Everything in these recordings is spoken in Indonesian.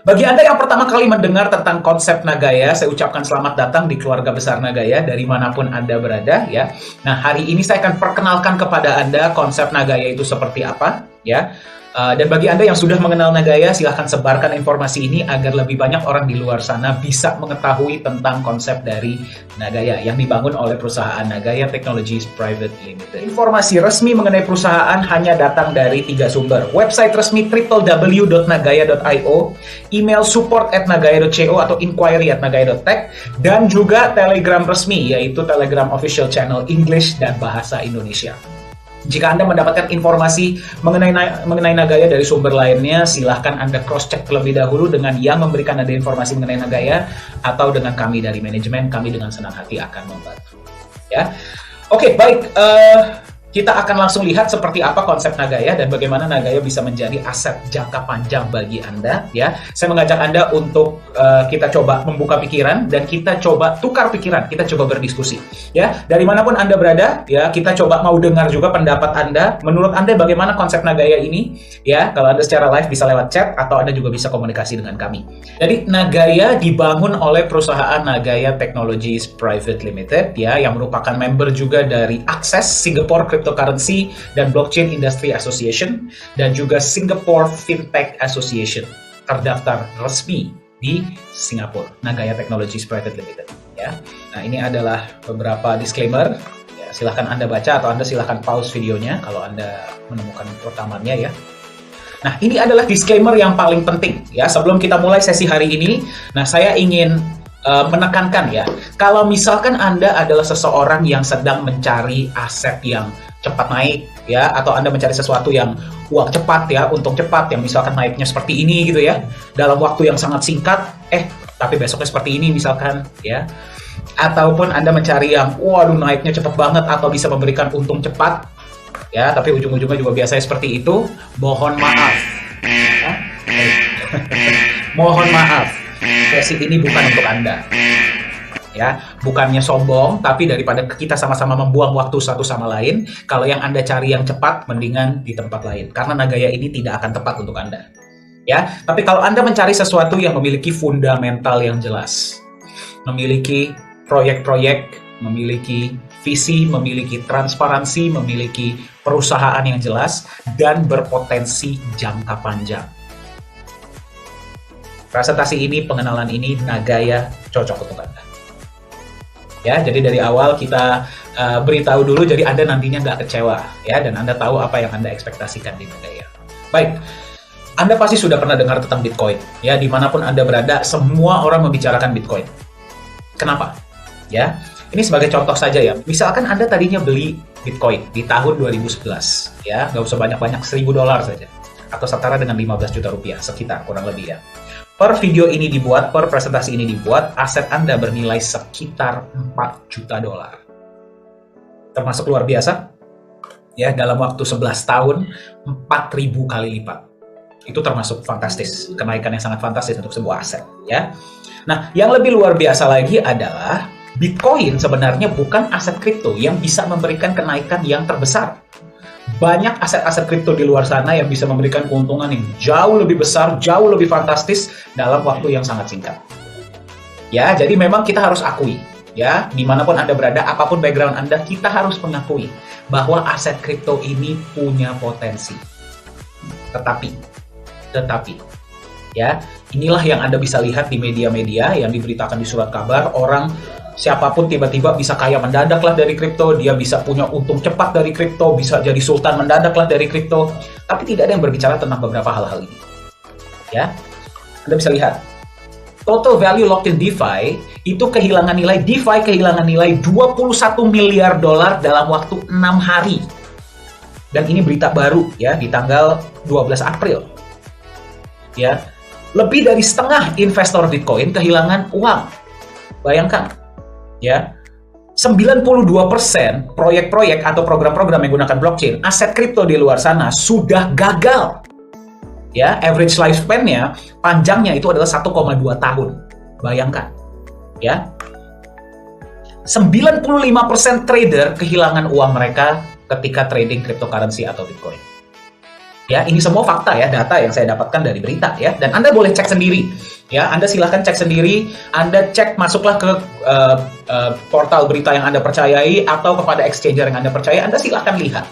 Bagi Anda yang pertama kali mendengar tentang konsep Nagaya, saya ucapkan selamat datang di keluarga besar Nagaya dari manapun Anda berada ya. Nah, hari ini saya akan perkenalkan kepada Anda konsep Nagaya itu seperti apa ya. Dan bagi Anda yang sudah mengenal Nagaya, silahkan sebarkan informasi ini agar lebih banyak orang di luar sana bisa mengetahui tentang konsep dari Nagaya yang dibangun oleh perusahaan Nagaya Technologies Private Limited. Informasi resmi mengenai perusahaan hanya datang dari 3 sumber. Website resmi www.nagaya.io, email support@nagaya.co atau inquiry@nagaya.tech, dan juga Telegram resmi, yaitu Telegram Official Channel English dan Bahasa Indonesia. Jika Anda mendapatkan informasi mengenai Nagaya dari sumber lainnya, silahkan Anda cross-check terlebih dahulu dengan yang memberikan Anda informasi mengenai Nagaya atau dengan kami dari manajemen. Kami dengan senang hati akan membantu. Ya, oke, baik. Kita akan langsung lihat seperti apa konsep Nagaya dan bagaimana Nagaya bisa menjadi aset jangka panjang bagi Anda. Ya, saya mengajak Anda untuk kita coba membuka pikiran dan kita coba tukar pikiran, kita coba berdiskusi. Ya, dari manapun Anda berada, ya kita coba mau dengar juga pendapat Anda. Menurut Anda bagaimana konsep Nagaya ini? Ya, kalau Anda secara live bisa lewat chat atau Anda juga bisa komunikasi dengan kami. Jadi Nagaya dibangun oleh perusahaan Nagaya Technologies Private Limited, ya, yang merupakan member juga dari Access Singapore Cryptocurrency dan Blockchain Industry Association dan juga Singapore Fintech Association, terdaftar resmi di Singapura, Nagaya Technologies Private Limited. Ya, nah ini adalah beberapa disclaimer. Ya, silahkan Anda baca atau Anda silahkan pause videonya kalau Anda menemukan rekamannya ya. Nah, ini adalah disclaimer yang paling penting ya sebelum kita mulai sesi hari ini. Nah, saya ingin menekankan ya, kalau misalkan Anda adalah seseorang yang sedang mencari aset yang cepat naik ya, atau Anda mencari sesuatu yang uang cepat ya, untung cepat yang misalkan naiknya seperti ini gitu ya, dalam waktu yang sangat singkat, tapi besoknya seperti ini misalkan ya, ataupun Anda mencari yang waduh naiknya cepat banget atau bisa memberikan untung cepat ya, tapi ujung-ujungnya juga biasanya seperti itu, mohon maaf ya. Mohon maaf, sesi ini bukan untuk Anda ya, bukannya sombong, tapi daripada kita sama-sama membuang waktu satu sama lain, kalau yang Anda cari yang cepat, mendingan di tempat lain, karena Nagaya ini tidak akan tepat untuk Anda ya. Tapi kalau Anda mencari sesuatu yang memiliki fundamental yang jelas, memiliki proyek-proyek, memiliki visi, memiliki transparansi, memiliki perusahaan yang jelas, dan berpotensi jangka panjang, presentasi ini, pengenalan ini, Nagaya cocok untuk Anda. Ya, jadi dari awal kita beritahu dulu, jadi Anda nantinya nggak kecewa, ya, dan Anda tahu apa yang Anda ekspektasikan di Nagaya. Baik, Anda pasti sudah pernah dengar tentang Bitcoin, ya, dimanapun Anda berada, semua orang membicarakan Bitcoin. Kenapa? Ya, ini sebagai contoh saja ya, misalkan Anda tadinya beli Bitcoin di tahun 2011, ya, nggak usah banyak-banyak, $1.000 saja, atau setara dengan 15 juta rupiah, sekitar, kurang lebih ya. Per video ini dibuat, per presentasi ini dibuat, aset Anda bernilai sekitar $4 juta. Termasuk luar biasa. Ya, dalam waktu 11 tahun, 4.000 kali lipat. Itu termasuk fantastis, kenaikan yang sangat fantastis untuk sebuah aset. Ya. Nah, yang lebih luar biasa lagi adalah Bitcoin sebenarnya bukan aset kripto yang bisa memberikan kenaikan yang terbesar. Banyak aset-aset kripto di luar sana yang bisa memberikan keuntungan yang jauh lebih besar, jauh lebih fantastis dalam waktu yang sangat singkat. Ya, jadi memang kita harus akui, ya, dimanapun Anda berada, apapun background Anda, kita harus mengakui bahwa aset kripto ini punya potensi. Tetapi, ya, inilah yang Anda bisa lihat di media-media yang diberitakan di surat kabar, orang siapapun tiba-tiba bisa kaya mendadak lah dari kripto, dia bisa punya untung cepat dari kripto, bisa jadi sultan mendadak lah dari kripto, tapi tidak ada yang berbicara tentang beberapa hal-hal ini. Ya, Anda bisa lihat, total value locked in DeFi itu kehilangan nilai 21 miliar dolar dalam waktu 6 hari. Dan ini berita baru ya, di tanggal 12 April. Ya, lebih dari setengah investor Bitcoin kehilangan uang. Bayangkan. Ya, 92% proyek-proyek atau program-program yang menggunakan blockchain, aset kripto di luar sana sudah gagal. Ya, average lifespan-nya, panjangnya itu adalah 1,2 tahun. Bayangkan. Ya. 95% trader kehilangan uang mereka ketika trading cryptocurrency atau Bitcoin. Ya, ini semua fakta ya, data yang saya dapatkan dari berita ya. Dan Anda boleh cek sendiri. Ya, Anda silahkan cek sendiri. Anda cek, masuklah ke portal berita yang Anda percayai atau kepada exchanger yang Anda percaya. Anda silahkan lihat.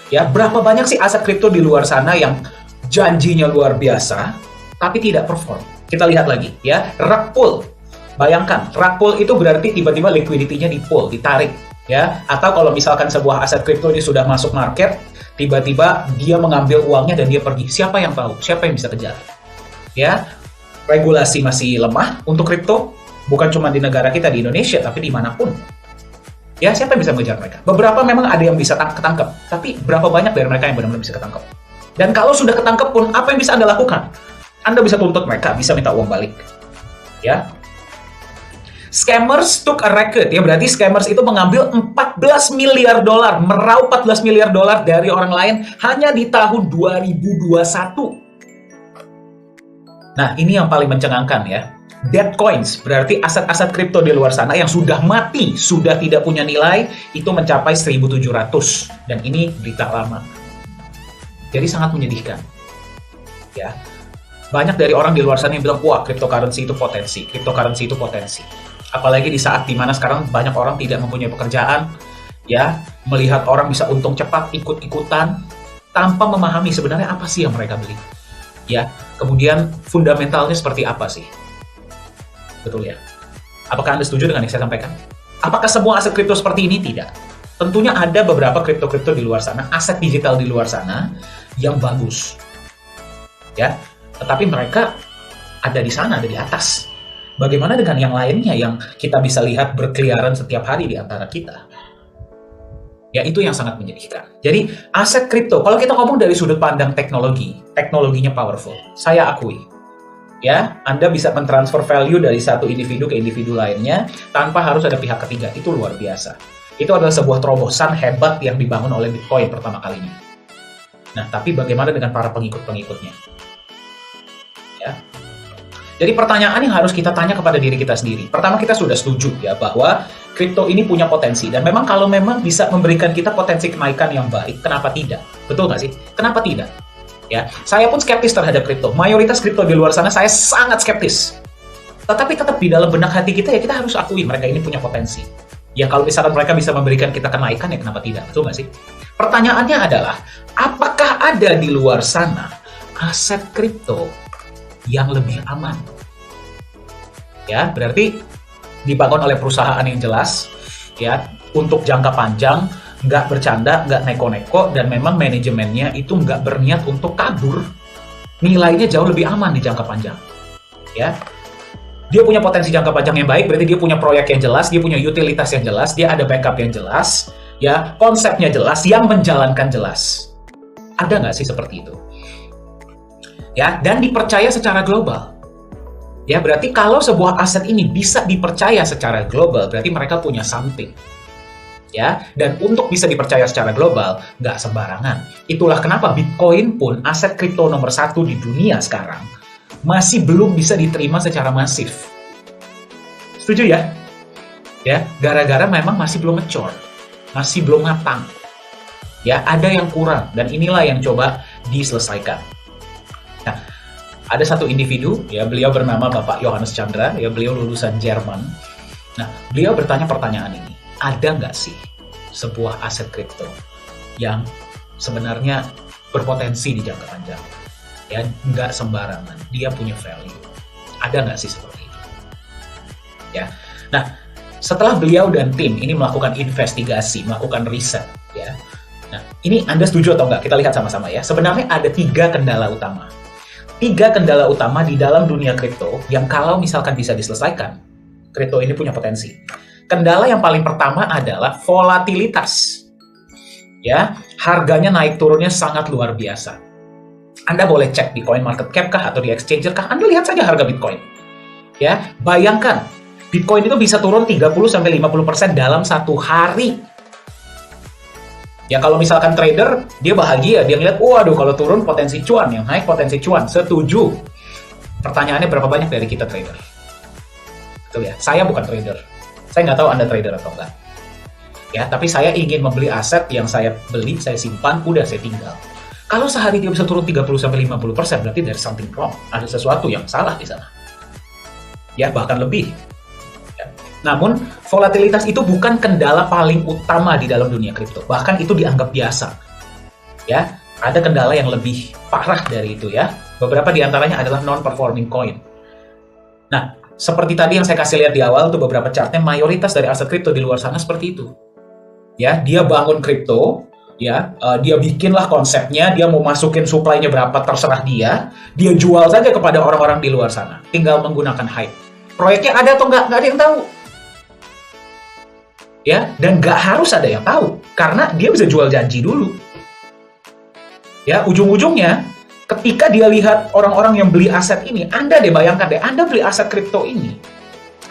Ya, berapa banyak sih aset kripto di luar sana yang janjinya luar biasa, tapi tidak perform. Kita lihat lagi ya, rug pull. Bayangkan, rug pull itu berarti tiba-tiba liquidity-nya di pull, ditarik. Ya, atau kalau misalkan sebuah aset kripto ini sudah masuk market, tiba-tiba dia mengambil uangnya dan dia pergi. Siapa yang tahu? Siapa yang bisa kejar? Ya, regulasi masih lemah untuk kripto, bukan cuma di negara kita di Indonesia, tapi dimanapun. Ya, siapa yang bisa mengejar mereka? Beberapa memang ada yang bisa ketangkep, tapi berapa banyak dari mereka yang benar-benar bisa ketangkep? Dan kalau sudah ketangkep pun, apa yang bisa Anda lakukan? Anda bisa tuntut mereka, bisa minta uang balik. Ya. Scammers took a record, ya berarti scammers itu mengambil 14 miliar dolar, meraup 14 miliar dolar dari orang lain hanya di tahun 2021. Nah, ini yang paling mencengangkan ya. Dead coins, berarti aset-aset kripto di luar sana yang sudah mati, sudah tidak punya nilai, itu mencapai 1.700. Dan ini berita lama. Jadi sangat menyedihkan. Ya. Banyak dari orang di luar sana yang bilang, wah, cryptocurrency itu potensi, cryptocurrency itu potensi. Apalagi di saat dimana sekarang banyak orang tidak mempunyai pekerjaan, ya, melihat orang bisa untung cepat, ikut-ikutan, tanpa memahami sebenarnya apa sih yang mereka beli. Ya, kemudian fundamentalnya seperti apa sih? Betul ya? Apakah Anda setuju dengan yang saya sampaikan? Apakah semua aset kripto seperti ini? Tidak. Tentunya ada beberapa kripto-kripto di luar sana, aset digital di luar sana yang bagus. Ya, tetapi mereka ada di sana, ada di atas. Bagaimana dengan yang lainnya yang kita bisa lihat berkeliaran setiap hari di antara kita? Ya, itu yang sangat menyedihkan. Jadi, aset kripto, kalau kita ngomong dari sudut pandang teknologi, teknologinya powerful. Saya akui. Ya, Anda bisa mentransfer value dari satu individu ke individu lainnya tanpa harus ada pihak ketiga. Itu luar biasa. Itu adalah sebuah terobosan hebat yang dibangun oleh Bitcoin pertama kalinya. Nah, tapi bagaimana dengan para pengikut-pengikutnya? Ya. Jadi pertanyaan yang harus kita tanya kepada diri kita sendiri. Pertama, kita sudah setuju ya bahwa kripto ini punya potensi. Dan memang kalau memang bisa memberikan kita potensi kenaikan yang baik, kenapa tidak? Betul nggak sih? Kenapa tidak? Ya, saya pun skeptis terhadap kripto. Mayoritas kripto di luar sana saya sangat skeptis. Tetapi tetap di dalam benak hati kita ya kita harus akui mereka ini punya potensi. Ya kalau misalkan mereka bisa memberikan kita kenaikan ya kenapa tidak? Betul nggak sih? Pertanyaannya adalah, apakah ada di luar sana aset kripto yang lebih aman? Ya, berarti dibangun oleh perusahaan yang jelas, ya, untuk jangka panjang, nggak bercanda, nggak neko-neko, dan memang manajemennya itu nggak berniat untuk kabur. Nilainya jauh lebih aman di jangka panjang. Ya, dia punya potensi jangka panjang yang baik, berarti dia punya proyek yang jelas, dia punya utilitas yang jelas, dia ada backup yang jelas, ya, konsepnya jelas, yang menjalankan jelas. Ada nggak sih seperti itu? Ya, dan dipercaya secara global. Ya, berarti kalau sebuah aset ini bisa dipercaya secara global, berarti mereka punya something. Ya, dan untuk bisa dipercaya secara global, nggak sembarangan. Itulah kenapa Bitcoin pun aset kripto nomor 1 di dunia sekarang masih belum bisa diterima secara masif. Setuju ya? Ya, gara-gara memang masih belum mature, masih belum matang. Ya, ada yang kurang, dan inilah yang coba diselesaikan. Nah, ada satu individu, ya, beliau bernama Bapak Johannes Chandra, ya, beliau lulusan Jerman. Nah, beliau bertanya pertanyaan ini, ada nggak sih sebuah aset kripto yang sebenarnya berpotensi di jangka panjang? Ya, nggak sembarangan, dia punya value. Ada nggak sih seperti itu? Ya, nah, setelah beliau dan tim ini melakukan investigasi, melakukan riset, ya. Nah, ini Anda setuju atau nggak? Kita lihat sama-sama ya. Sebenarnya ada 3 kendala utama. 3 kendala utama di dalam dunia kripto yang kalau misalkan bisa diselesaikan, kripto ini punya potensi. Kendala yang paling pertama adalah volatilitas. Ya, harganya naik turunnya sangat luar biasa. Anda boleh cek di CoinMarketCap kah atau di Exchanger kah, Anda lihat saja harga Bitcoin. Ya, bayangkan Bitcoin itu bisa turun 30-50% dalam 1 hari. Ya kalau misalkan trader, dia bahagia, dia ngeliat, waduh kalau turun potensi cuan, yang naik potensi cuan, setuju. Pertanyaannya berapa banyak dari kita trader? Betul ya, saya bukan trader. Saya nggak tahu Anda trader atau enggak. Ya, tapi saya ingin membeli aset yang saya beli, saya simpan, udah saya tinggal. Kalau sehari dia bisa turun 30-50%, berarti there's something wrong. Ada sesuatu yang salah di sana. Ya, bahkan lebih. Ya. Namun, volatilitas itu bukan kendala paling utama di dalam dunia kripto. Bahkan itu dianggap biasa. Ya, ada kendala yang lebih parah dari itu ya. Beberapa di antaranya adalah non-performing coin. Nah, seperti tadi yang saya kasih lihat di awal tuh beberapa chartnya, mayoritas dari aset kripto di luar sana seperti itu. Ya, dia bangun kripto, ya, dia bikinlah konsepnya, dia mau masukin supply-nya berapa terserah dia jual saja kepada orang-orang di luar sana, tinggal menggunakan hype. Proyeknya ada atau nggak ada yang tahu. Ya, dan nggak harus ada yang tahu, karena dia bisa jual janji dulu. Ya, ujung-ujungnya ketika dia lihat orang-orang yang beli aset ini, Anda deh bayangkan deh, Anda beli aset kripto ini,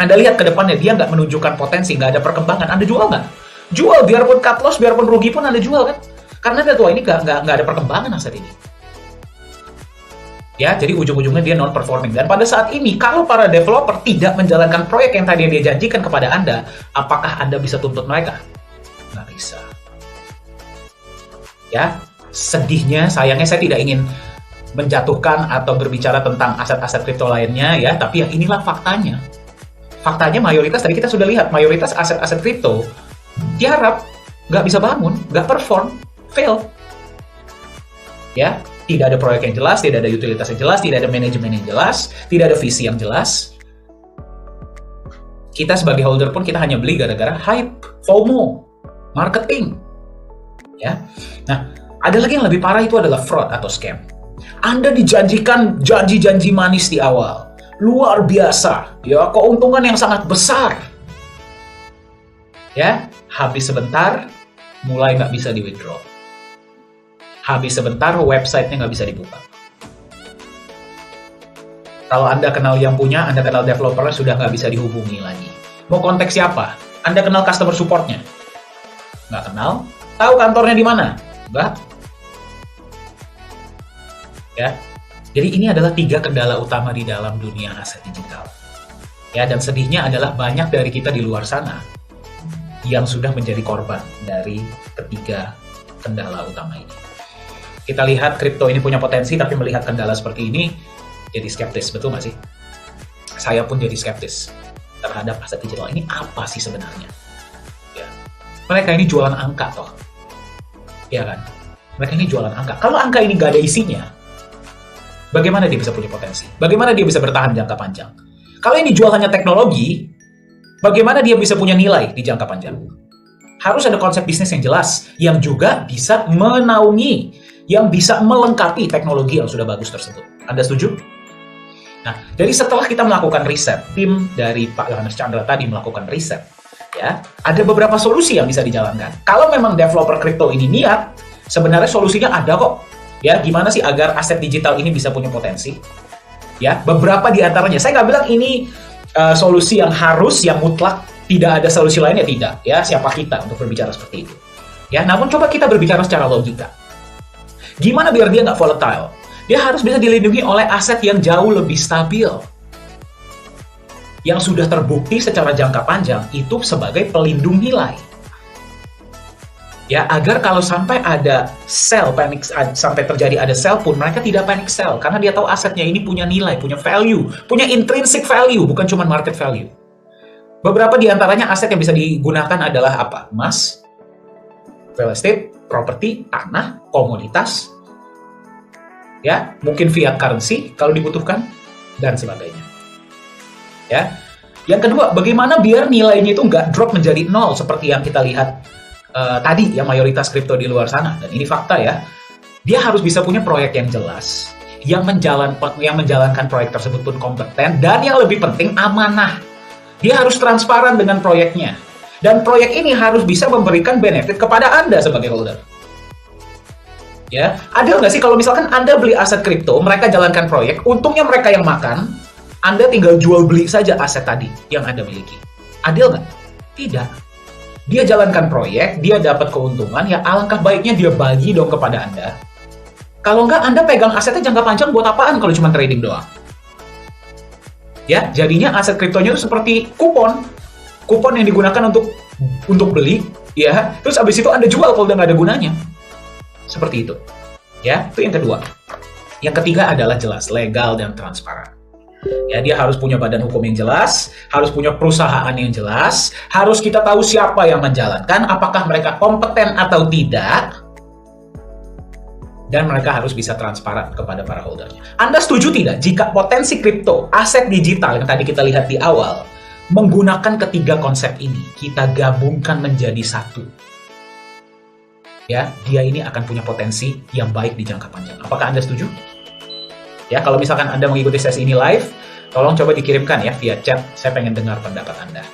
Anda lihat ke depannya dia nggak menunjukkan potensi, nggak ada perkembangan, Anda jual nggak? Jual, biarpun cut loss, biarpun rugi pun Anda jual kan? Karena Anda tahu ini nggak ada perkembangan aset ini. Ya, jadi ujung-ujungnya dia non-performing. Dan pada saat ini, kalau para developer tidak menjalankan proyek yang tadi dia janjikan kepada Anda, apakah Anda bisa tuntut mereka? Nggak bisa. Ya, sedihnya, sayangnya saya tidak ingin menjatuhkan atau berbicara tentang aset-aset kripto lainnya ya, tapi ya inilah faktanya. Faktanya mayoritas tadi kita sudah lihat, mayoritas aset-aset kripto tiarap, nggak bisa bangun, nggak perform, fail. Ya, tidak ada proyek yang jelas, tidak ada utilitas yang jelas, tidak ada manajemen yang jelas, tidak ada visi yang jelas. Kita sebagai holder pun kita hanya beli gara-gara hype, FOMO, marketing. Ya. Nah, ada lagi yang lebih parah, itu adalah fraud atau scam. Anda dijanjikan janji-janji manis di awal, luar biasa, ya, keuntungan yang sangat besar. Ya, habis sebentar, mulai nggak bisa di-withdraw. Habis sebentar, websitenya nggak bisa dibuka. Kalau Anda kenal yang punya, Anda kenal developernya, sudah nggak bisa dihubungi lagi. Mau kontak siapa? Anda kenal customer supportnya? Nggak kenal. Tahu kantornya di mana? Nggak. Ya, jadi ini adalah 3 kendala utama di dalam dunia aset digital. Ya, dan sedihnya adalah banyak dari kita di luar sana yang sudah menjadi korban dari ketiga kendala utama ini. Kita lihat kripto ini punya potensi, tapi melihat kendala seperti ini, jadi skeptis, betul nggak sih? Saya pun jadi skeptis terhadap aset digital ini apa sih sebenarnya? Ya. Mereka ini jualan angka toh, ya kan? Mereka ini jualan angka. Kalau angka ini nggak ada isinya, bagaimana dia bisa punya potensi? Bagaimana dia bisa bertahan jangka panjang? Kalau ini jual hanya teknologi, bagaimana dia bisa punya nilai di jangka panjang? Harus ada konsep bisnis yang jelas, yang juga bisa menaungi, yang bisa melengkapi teknologi yang sudah bagus tersebut. Anda setuju? Nah, jadi setelah kita melakukan riset, tim dari Pak Yohanes Chandra tadi melakukan riset, ya, ada beberapa solusi yang bisa dijalankan. Kalau memang developer kripto ini niat, sebenarnya solusinya ada kok. Ya, gimana sih agar aset digital ini bisa punya potensi? Ya, beberapa di antaranya. Saya nggak bilang ini solusi yang harus, yang mutlak, tidak ada solusi lainnya, tidak. Ya, siapa kita untuk berbicara seperti itu? Ya, namun coba kita berbicara secara logika. Gimana biar dia nggak volatile? Dia harus bisa dilindungi oleh aset yang jauh lebih stabil, yang sudah terbukti secara jangka panjang itu sebagai pelindung nilai. Ya, agar kalau sampai ada sell, panic, sampai terjadi ada sell pun, mereka tidak panic sell, karena dia tahu asetnya ini punya nilai, punya value, punya intrinsic value, bukan cuma market value. Beberapa di antaranya aset yang bisa digunakan adalah apa? Emas, real estate, properti, tanah, komoditas, ya, mungkin fiat currency kalau dibutuhkan, dan sebagainya. Ya, yang kedua, bagaimana biar nilainya itu nggak drop menjadi 0 seperti yang kita lihat tadi, yang mayoritas kripto di luar sana. Dan ini fakta ya, dia harus bisa punya proyek yang jelas, yang menjalankan proyek tersebut pun kompeten, dan yang lebih penting amanah. Dia harus transparan dengan proyeknya. Dan proyek ini harus bisa memberikan benefit kepada Anda sebagai holder. Ya, adil nggak sih kalau misalkan Anda beli aset kripto, mereka jalankan proyek, untungnya mereka yang makan, Anda tinggal jual beli saja aset tadi yang Anda miliki. Adil nggak? Tidak. Dia jalankan proyek, dia dapat keuntungan, ya alangkah baiknya dia bagi dong kepada Anda. Kalau nggak, Anda pegang asetnya jangka panjang buat apaan kalau cuma trading doang? Ya, jadinya aset kriptonya itu seperti kupon. Kupon yang digunakan untuk beli, ya. Terus abis itu Anda jual kalau udah nggak ada gunanya. Seperti itu. Ya, itu yang kedua. Yang ketiga adalah jelas, legal dan transparan. Ya, dia harus punya badan hukum yang jelas, harus punya perusahaan yang jelas, harus kita tahu siapa yang menjalankan, apakah mereka kompeten atau tidak, dan mereka harus bisa transparan kepada para holdernya. Anda setuju tidak jika potensi kripto, aset digital yang tadi kita lihat di awal, menggunakan ketiga konsep ini, kita gabungkan menjadi satu? Ya, dia ini akan punya potensi yang baik di jangka panjang. Apakah Anda setuju? Ya, kalau misalkan Anda mengikuti sesi ini live, tolong coba dikirimkan ya via chat. Saya pengen dengar pendapat Anda.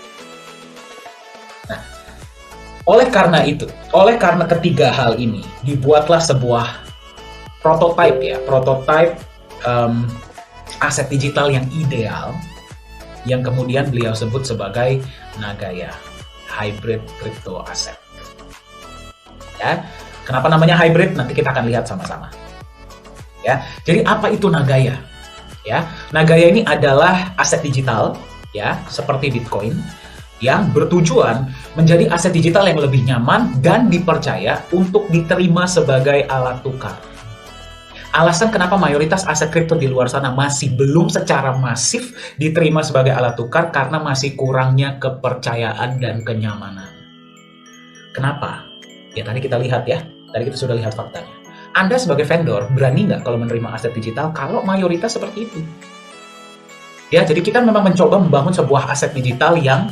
Nah, oleh karena itu, oleh karena ketiga hal ini, dibuatlah sebuah prototipe aset digital yang ideal, yang kemudian beliau sebut sebagai Nagaya, Hybrid Crypto Asset. Ya, kenapa namanya hybrid? Nanti kita akan lihat sama-sama. Ya, jadi apa itu Nagaya? Ya, Nagaya ini adalah aset digital, ya, seperti Bitcoin, yang bertujuan menjadi aset digital yang lebih nyaman dan dipercaya untuk diterima sebagai alat tukar. Alasan kenapa mayoritas aset kripto di luar sana masih belum secara masif diterima sebagai alat tukar karena masih kurangnya kepercayaan dan kenyamanan. Kenapa? Ya tadi kita lihat ya, tadi kita sudah lihat faktanya. Anda sebagai vendor berani nggak kalau menerima aset digital kalau mayoritas seperti itu? Ya, jadi kita memang mencoba membangun sebuah aset digital yang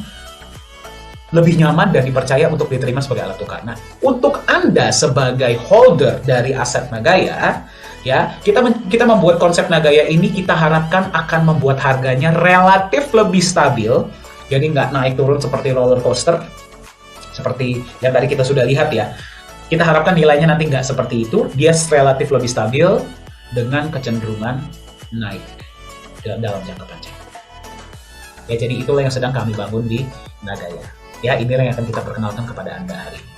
lebih nyaman dan dipercaya untuk diterima sebagai alat tukar. Nah, untuk Anda sebagai holder dari aset Nagaya, ya, kita membuat konsep Nagaya ini kita harapkan akan membuat harganya relatif lebih stabil, jadi nggak naik turun seperti roller coaster, seperti yang tadi kita sudah lihat ya. Kita harapkan nilainya nanti nggak seperti itu, dia relatif lebih stabil dengan kecenderungan naik dalam jangka panjang. Ya, jadi itulah yang sedang kami bangun di Nagaya. Ya, inilah yang akan kita perkenalkan kepada Anda hari ini.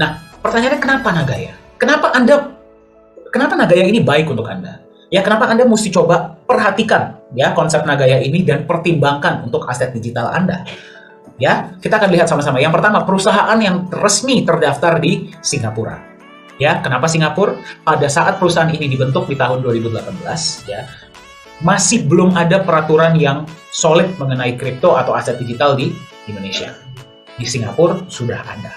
Nah, pertanyaannya kenapa Nagaya? Kenapa Nagaya ini baik untuk Anda? Ya, kenapa Anda mesti coba perhatikan ya konsep Nagaya ini dan pertimbangkan untuk aset digital Anda? Ya, kita akan lihat sama-sama. Yang pertama, perusahaan yang resmi terdaftar di Singapura. Ya, kenapa Singapura? Pada saat perusahaan ini dibentuk di tahun 2018, ya, masih belum ada peraturan yang solid mengenai kripto atau aset digital di Indonesia. Di Singapura sudah ada.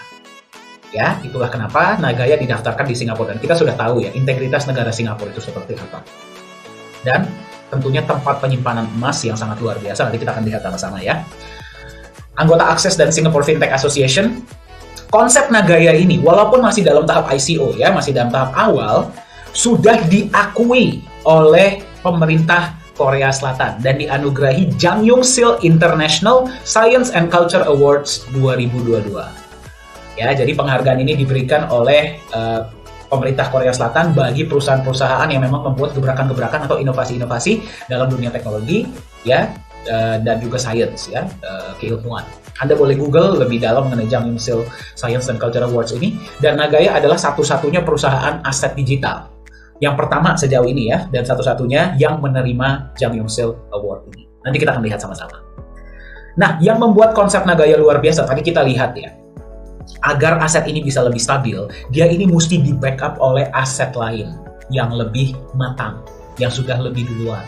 Ya, itulah kenapa Nagaya didaftarkan di Singapura. Dan kita sudah tahu ya, integritas negara Singapura itu seperti apa. Dan tentunya tempat penyimpanan emas yang sangat luar biasa. Nanti kita akan lihat sama-sama ya. Anggota Access dan Singapore Fintech Association, konsep Nagaya ini walaupun masih dalam tahap ICO ya, masih dalam tahap awal, sudah diakui oleh pemerintah Korea Selatan dan dianugerahi Jang Young-sil International Science and Culture Awards 2022. Ya, jadi penghargaan ini diberikan oleh pemerintah Korea Selatan bagi perusahaan-perusahaan yang memang membuat gebrakan-gebrakan atau inovasi-inovasi dalam dunia teknologi ya. Dan juga science ya, keilmuan. Anda boleh Google lebih dalam mengenai Jang Young-sil Science and Culture Awards ini, dan Nagaya adalah satu-satunya perusahaan aset digital yang pertama sejauh ini ya, dan satu-satunya yang menerima Jang Young-sil Award ini. Nanti kita akan lihat sama-sama. Nah, yang membuat konsep Nagaya luar biasa, tadi kita lihat ya, agar aset ini bisa lebih stabil, dia ini mesti di-backup oleh aset lain yang lebih matang, yang sudah lebih duluan.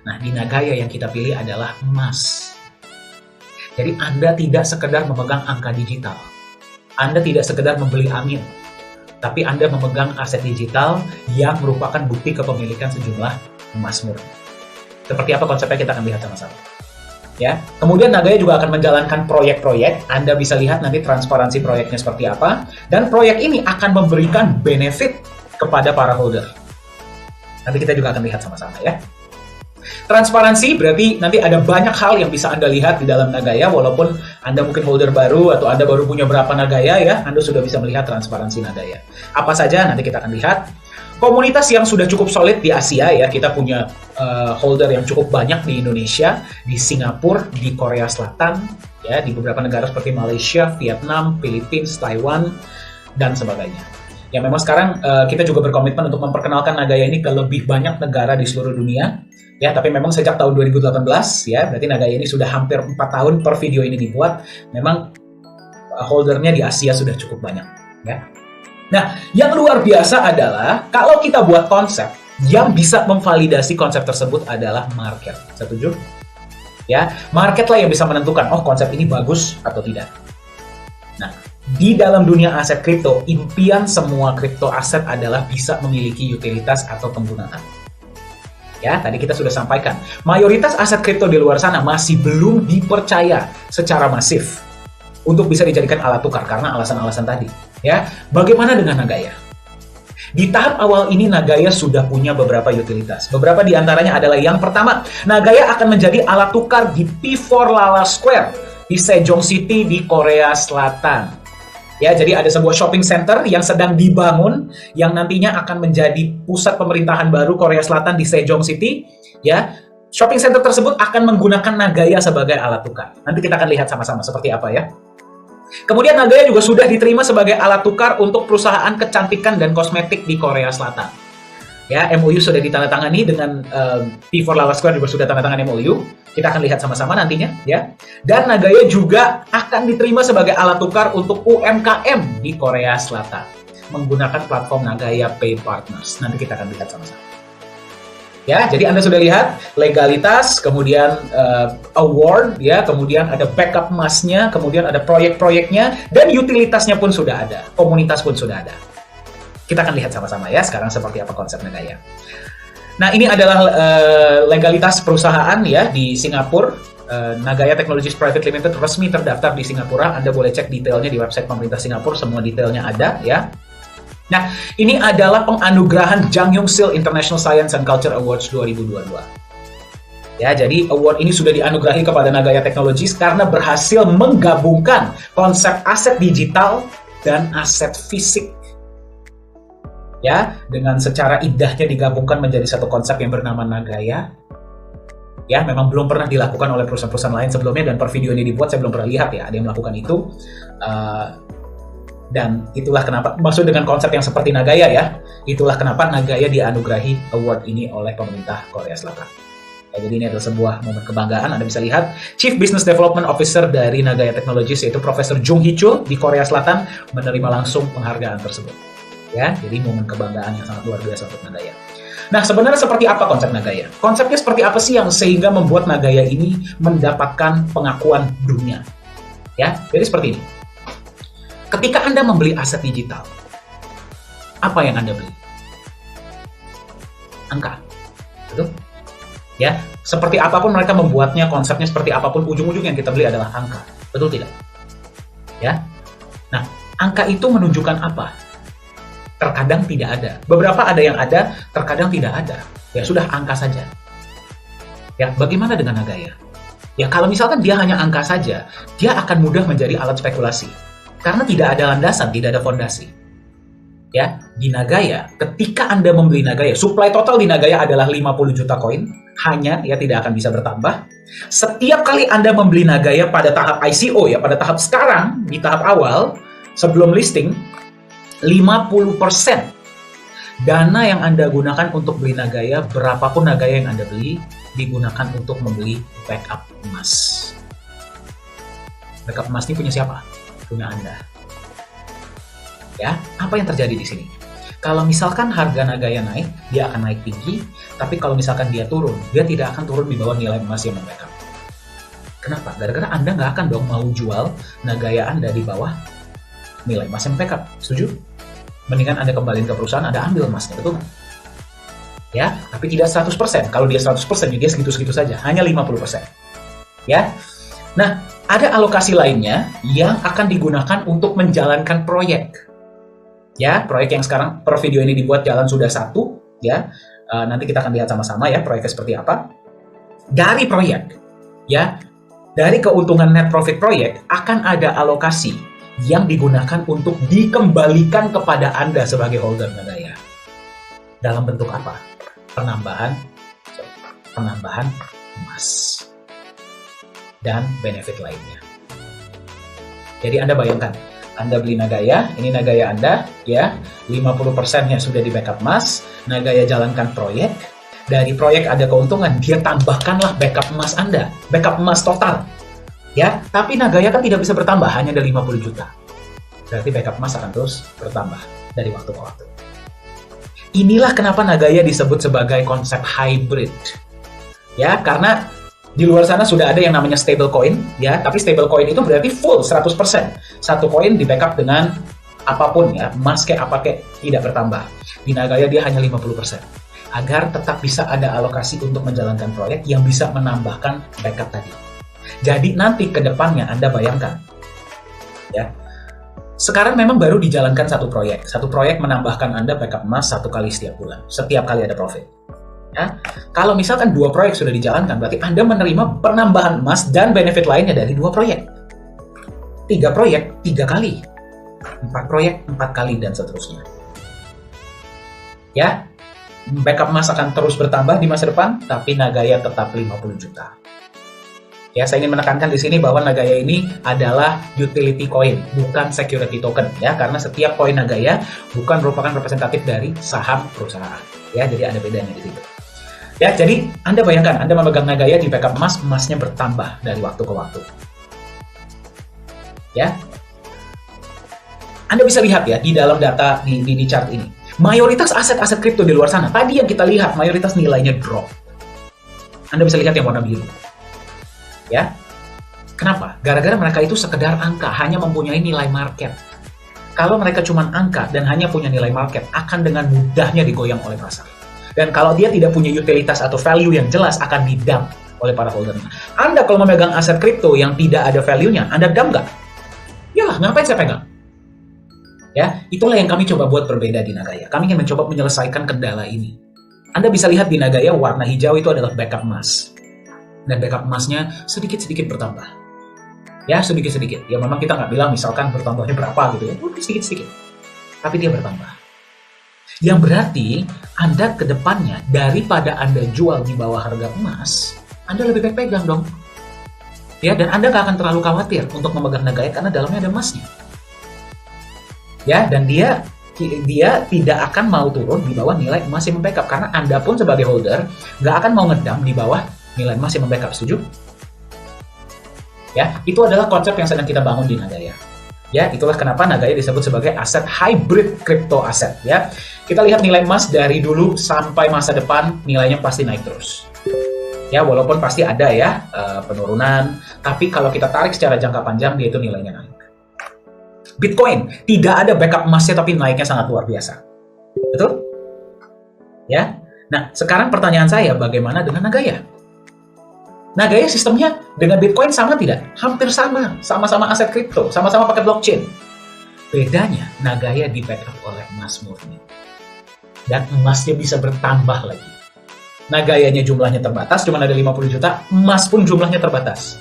Nah, di Nagaya yang kita pilih adalah emas. Jadi Anda tidak sekedar memegang angka digital. Anda tidak sekedar membeli angin. Tapi Anda memegang aset digital yang merupakan bukti kepemilikan sejumlah emas murni. Seperti apa konsepnya kita akan lihat sama-sama. Ya. Kemudian Nagaya juga akan menjalankan proyek-proyek. Anda bisa lihat nanti transparansi proyeknya seperti apa. Dan proyek ini akan memberikan benefit kepada para holder. Nanti kita juga akan lihat sama-sama ya. Transparansi berarti nanti ada banyak hal yang bisa Anda lihat di dalam Nagaya, walaupun Anda mungkin holder baru atau Anda baru punya berapa Nagaya ya, Anda sudah bisa melihat transparansi Nagaya. Apa saja nanti kita akan lihat. Komunitas yang sudah cukup solid di Asia ya, kita punya holder yang cukup banyak di Indonesia, di Singapura, di Korea Selatan, ya, di beberapa negara seperti Malaysia, Vietnam, Filipina, Taiwan, dan sebagainya. Ya memang sekarang kita juga berkomitmen untuk memperkenalkan Nagaya ini ke lebih banyak negara di seluruh dunia. Ya, tapi memang sejak tahun 2018 ya, berarti Nagaya ini sudah hampir 4 tahun per video ini dibuat. Memang holdernya di Asia sudah cukup banyak ya. Nah, yang luar biasa adalah kalau kita buat konsep, yang bisa memvalidasi konsep tersebut adalah market. Setuju? Ya, market lah yang bisa menentukan, oh konsep ini bagus atau tidak. Nah, di dalam dunia aset kripto, impian semua kripto aset adalah bisa memiliki utilitas atau penggunaan. Ya, tadi kita sudah sampaikan, mayoritas aset kripto di luar sana masih belum dipercaya secara masif untuk bisa dijadikan alat tukar karena alasan-alasan tadi. Ya, bagaimana dengan Nagaya? Di tahap awal ini Nagaya sudah punya beberapa utilitas. Beberapa di antaranya adalah yang pertama, Nagaya akan menjadi alat tukar di P4 Lala Square di Sejong City di Korea Selatan. Ya, jadi ada sebuah shopping center yang sedang dibangun yang nantinya akan menjadi pusat pemerintahan baru Korea Selatan di Sejong City. Ya, shopping center tersebut akan menggunakan Nagaya sebagai alat tukar. Nanti kita akan lihat sama-sama seperti apa ya. Kemudian Nagaya juga sudah diterima sebagai alat tukar untuk perusahaan kecantikan dan kosmetik di Korea Selatan. Ya, MOU sudah ditandatangani dengan P4 Lala Square juga sudah tanda tangan MOU. Kita akan lihat sama-sama nantinya, ya. Dan Nagaya juga akan diterima sebagai alat tukar untuk UMKM di Korea Selatan menggunakan platform Nagaya Pay Partners. Nanti kita akan lihat sama-sama. Ya, jadi Anda sudah lihat legalitas, kemudian award, ya, kemudian ada backup emasnya, kemudian ada proyek-proyeknya, dan utilitasnya pun sudah ada, komunitas pun sudah ada. Kita akan lihat sama-sama ya sekarang seperti apa konsep Nagaya. Nah, ini adalah legalitas perusahaan ya di Singapura. Nagaya Technologies Private Limited resmi terdaftar di Singapura. Anda boleh cek detailnya di website pemerintah Singapura, semua detailnya ada ya. Nah, ini adalah penganugerahan Jang Young Sil International Science and Culture Awards 2022. Ya, jadi award ini sudah dianugerahi kepada Nagaya Technologies karena berhasil menggabungkan konsep aset digital dan aset fisik. Ya, dengan secara indahnya digabungkan menjadi satu konsep yang bernama Nagaya. Ya, memang belum pernah dilakukan oleh perusahaan-perusahaan lain sebelumnya dan per video ini dibuat saya belum pernah lihat ya ada yang melakukan itu. Dan itulah kenapa, maksud dengan konsep yang seperti Nagaya ya, itulah kenapa Nagaya dianugerahi award ini oleh pemerintah Korea Selatan. Ya, jadi ini adalah sebuah momen kebanggaan. Anda bisa lihat Chief Business Development Officer dari Nagaya Technologies yaitu Profesor Jung Hee Chul di Korea Selatan menerima langsung penghargaan tersebut. Ya, jadi momen kebanggaan yang sangat luar biasa untuk Nagaya. Nah, sebenarnya seperti apa konsep Nagaya? Konsepnya seperti apa sih yang sehingga membuat Nagaya ini mendapatkan pengakuan dunia? Ya, jadi seperti ini. Ketika Anda membeli aset digital, apa yang Anda beli? Angka. Betul? Ya, seperti apapun mereka membuatnya, konsepnya seperti apapun, ujung-ujung yang kita beli adalah angka. Betul tidak? Ya. Nah, angka itu menunjukkan apa? Terkadang tidak ada. Beberapa ada yang ada, terkadang tidak ada. Ya sudah, angka saja. Ya, bagaimana dengan Nagaya? Ya, kalau misalkan dia hanya angka saja, dia akan mudah menjadi alat spekulasi. Karena tidak ada landasan, tidak ada fondasi. Ya, di Nagaya, ketika Anda membeli Nagaya, supply total di Nagaya adalah 50 juta koin, hanya ya tidak akan bisa bertambah. Setiap kali Anda membeli Nagaya pada tahap ICO ya, pada tahap sekarang, di tahap awal, sebelum listing, 50% dana yang Anda gunakan untuk beli Nagaya, berapapun Nagaya yang Anda beli, digunakan untuk membeli backup emas. Backup emas ini punya siapa? Punya Anda. Ya, apa yang terjadi di sini? Kalau misalkan harga Nagaya naik, dia akan naik tinggi, tapi kalau misalkan dia turun, dia tidak akan turun di bawah nilai emas yang membackup. Kenapa? Gara-gara Anda nggak akan dong mau jual Nagaya Anda di bawah nilai emas yang backup. Setuju? Mendingan Anda kembaliin ke perusahaan, Anda ambil emasnya, betul nggak? Ya, tapi tidak 100%. Kalau dia 100%, dia segitu-segitu saja, hanya 50%. Ya. Nah, ada alokasi lainnya yang akan digunakan untuk menjalankan proyek. Ya, proyek yang sekarang per video ini dibuat jalan sudah 1, ya. Nanti kita akan lihat sama-sama ya proyeknya seperti apa. Dari proyek, ya, dari keuntungan net profit proyek akan ada alokasi yang digunakan untuk dikembalikan kepada Anda sebagai holder Nagaya. Dalam bentuk apa? Penambahan emas dan benefit lainnya. Jadi Anda bayangkan, Anda beli Nagaya, ini Nagaya Anda, ya, 50%-nya sudah di backup emas, Nagaya jalankan proyek, dari proyek ada keuntungan, dia tambahkanlah backup emas Anda, backup emas total, ya, tapi Nagaya kan tidak bisa bertambah, hanya ada 50 juta, berarti backup emas akan terus bertambah. dari waktu ke waktu. Inilah kenapa Nagaya disebut sebagai konsep hybrid. Ya, karena di luar sana sudah ada yang namanya stablecoin, ya, tapi stablecoin itu berarti full 100%. Satu koin di backup dengan apapun, ya, emas kayak apa kayak, tidak bertambah. Di Nagaya dia hanya 50%. Agar tetap bisa ada alokasi untuk menjalankan proyek yang bisa menambahkan backup tadi. Jadi nanti ke depannya Anda bayangkan, ya, sekarang memang baru dijalankan satu proyek menambahkan Anda backup emas 1 kali setiap bulan, setiap kali ada profit. Ya, kalau misalkan 2 proyek sudah dijalankan, berarti Anda menerima penambahan emas dan benefit lainnya dari 2 proyek. 3 proyek, 3 kali. 4 proyek, 4 kali, dan seterusnya. Ya, backup emas akan terus bertambah di masa depan, tapi Nagaya tetap 50 juta. Ya, saya ingin menekankan di sini bahwa Nagaya ini adalah utility coin, bukan security token, ya, karena setiap koin Nagaya bukan merupakan representatif dari saham perusahaan. Ya, jadi ada bedanya di situ. Ya, jadi Anda bayangkan, Anda memegang Nagaya di backup emas, emasnya bertambah dari waktu ke waktu. Ya, Anda bisa lihat ya di dalam data di chart ini. Mayoritas aset-aset kripto di luar sana, tadi yang kita lihat, mayoritas nilainya drop. Anda bisa lihat yang warna biru. Ya, kenapa? Gara-gara mereka itu sekedar angka, hanya mempunyai nilai market. Kalau mereka cuma angka dan hanya punya nilai market, akan dengan mudahnya digoyang oleh pasar. Dan kalau dia tidak punya utilitas atau value yang jelas, akan didump oleh para holdernya. Anda kalau memegang aset kripto yang tidak ada value-nya, Anda dump nggak? Ya, ngapain saya pegang? Ya, itulah yang kami coba buat berbeda di Nagaya. Kami ingin mencoba menyelesaikan kendala ini. Anda bisa lihat di Nagaya warna hijau itu adalah backup emas. Dan backup emasnya sedikit-sedikit bertambah. Ya, sedikit-sedikit. Ya, memang kita nggak bilang misalkan bertambahnya berapa gitu ya. Sedikit-sedikit. Tapi dia bertambah. Yang berarti Anda ke depannya daripada Anda jual di bawah harga emas, Anda lebih baik pegang dong. Ya, dan Anda nggak akan terlalu khawatir untuk memegang Nagaya karena dalamnya ada emasnya. Ya, dan dia tidak akan mau turun di bawah nilai emas yang membackup, karena Anda pun sebagai holder nggak akan mau ngedam di bawah nilai emas yang membackup. Setuju? Ya, itu adalah konsep yang sedang kita bangun di Nagaya. Ya, itulah kenapa Nagaya disebut sebagai aset hybrid crypto aset. Ya, kita lihat nilai emas dari dulu sampai masa depan, nilainya pasti naik terus. Ya, walaupun pasti ada ya penurunan, tapi kalau kita tarik secara jangka panjang, dia itu nilainya naik. Bitcoin tidak ada backup emasnya, tapi naiknya sangat luar biasa. Betul? Ya. Nah, sekarang pertanyaan saya, bagaimana dengan Nagaya? Nagaya sistemnya dengan Bitcoin sama tidak? Hampir sama. Sama-sama aset kripto, sama-sama pakai blockchain. Bedanya, Nagaya di backup oleh emas murni. Dan emasnya bisa bertambah lagi. Nagayanya jumlahnya terbatas, cuma ada 50 juta, emas pun jumlahnya terbatas.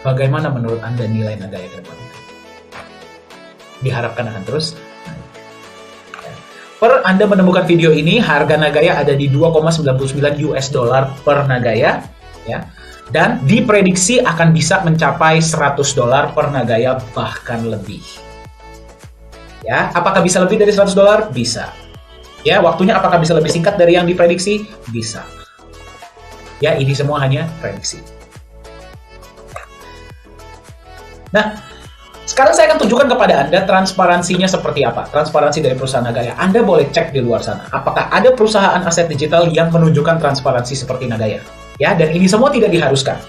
Bagaimana menurut Anda nilai Nagaya ke depan? Diharapkan akan terus. Per Anda menemukan video ini, harga Nagaya ada di 2,99 US dollar per Nagaya, ya. Dan diprediksi akan bisa mencapai 100 dolar per Nagaya, bahkan lebih. Ya, apakah bisa lebih dari 100 dolar? Bisa. Ya, waktunya apakah bisa lebih singkat dari yang diprediksi? Bisa. Ya, ini semua hanya prediksi. Nah, sekarang saya akan tunjukkan kepada Anda transparansinya seperti apa. Transparansi dari perusahaan Nagaya. Anda boleh cek di luar sana. Apakah ada perusahaan aset digital yang menunjukkan transparansi seperti Nagaya? Ya, dan ini semua tidak diharuskan.